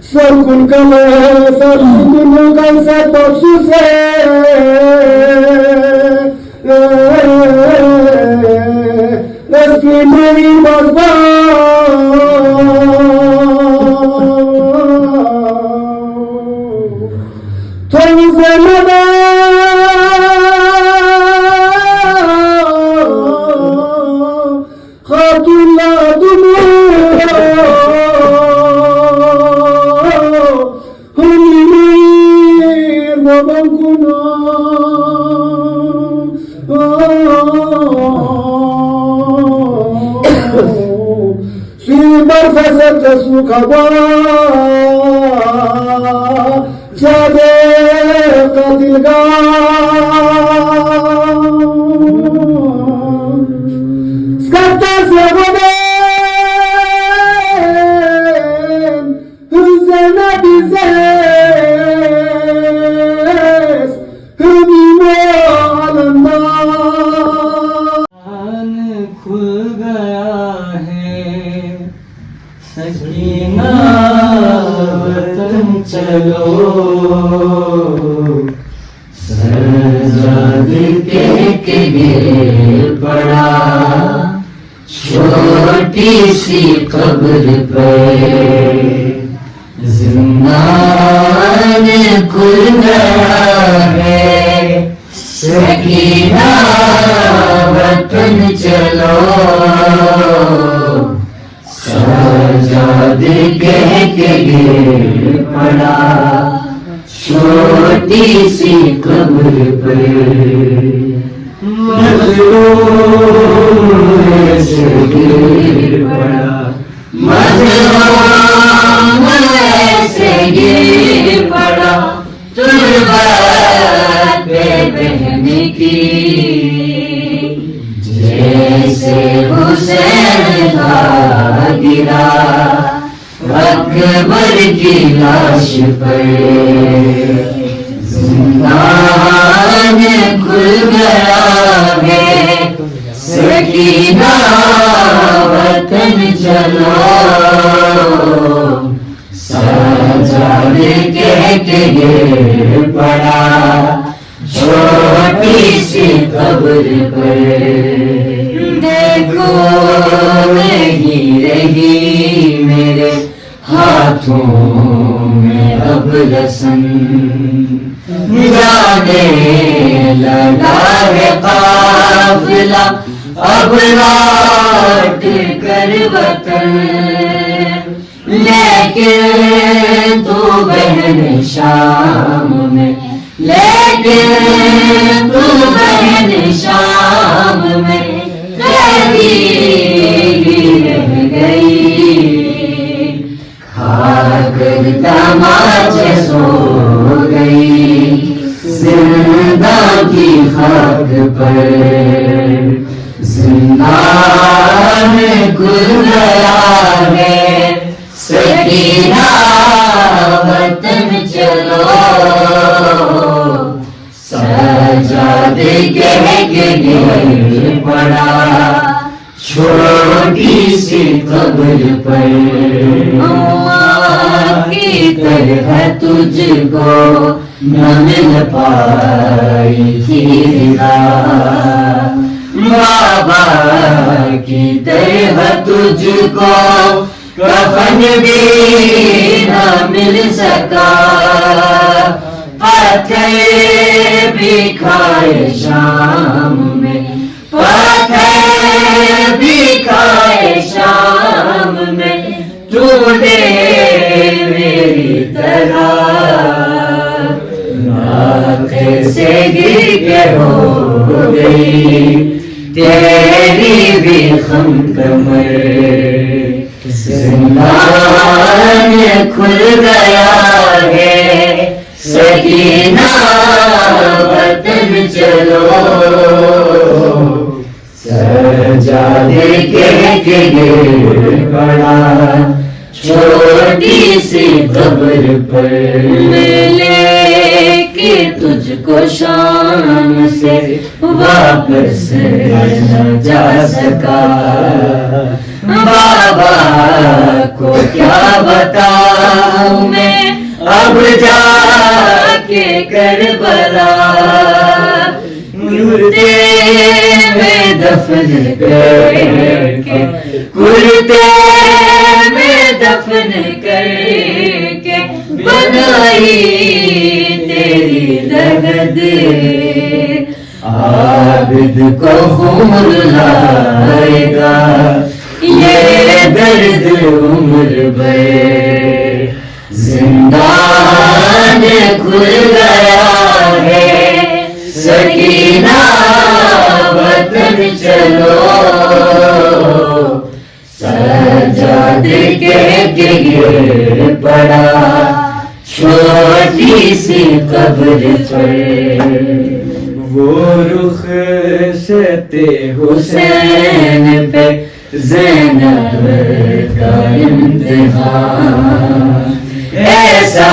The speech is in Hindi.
Sarkun kale, sarkun kalsa topsu se, eski meri bozba, tonu zemada, khatulla dumu. Barfasat sukhawa jade qatilga skata sebode huzana bizes humimo alanda खुल गया है सकीना वतन चलो सजाद के गिर पड़ा छोटी सी कब्र पे जिंदान खुल गया है सकीना वतन चलो सजाद कह के गिर पड़ा छोटी सी कब्र पे मजलूम से गिर पड़ा मजलूम से गिर पड़ा तुर्बत पे बहने की जैसे हुसैन था गिरा अकबर की लाश पर जिंदान खुल गया है सकीना वतन चलो सजाद कह के गिर पड़ा छोटी सी कब्र पर देखो नहीं रही मेरे हाथों में अब रसन जाने लगा है काफिला अब लौट कर वतन लेकिन तू बहन शाम में लेकिन तू बहन शाम में कैदी रह गई खाकर तमाचे सो गई जिंदा की खाक पर जिंदान खुल गया है सकीना वतन चलो सजाद कह के गिर पड़ा छोटी सी कब्र पर की तरह तुझको न मिल पाई थी बाबा की तरह तुझको कफन भी न मिल सका पत्थर भी खाए शाम में पत्थर भी खाए शाम में तूने मेरी तरह नाक से गिर के हो गई तेरी भी खम कमर जिंदान खुल गया है सकीना वतन चलो सजाद कह के गिर पड़ा छोटी सी कब्र पर लेके तुझ मुझको शाम से वापस न जा सका। बाबा को क्या बताऊं मैं अब जाके करबला, कुर्ते में दफन करके, कुर्ते में दफन करके बनाई तेरी लगद। आबिद को खून लाएगा ये दर्द उम्र भर। जिंदान खुल गया है सकीना वतन चलो, सजादे के गिर पड़ा छोटी सी कब्र पर। वो रुख शते हुसैन पे ज़ैनब का इम्तिहान ऐसा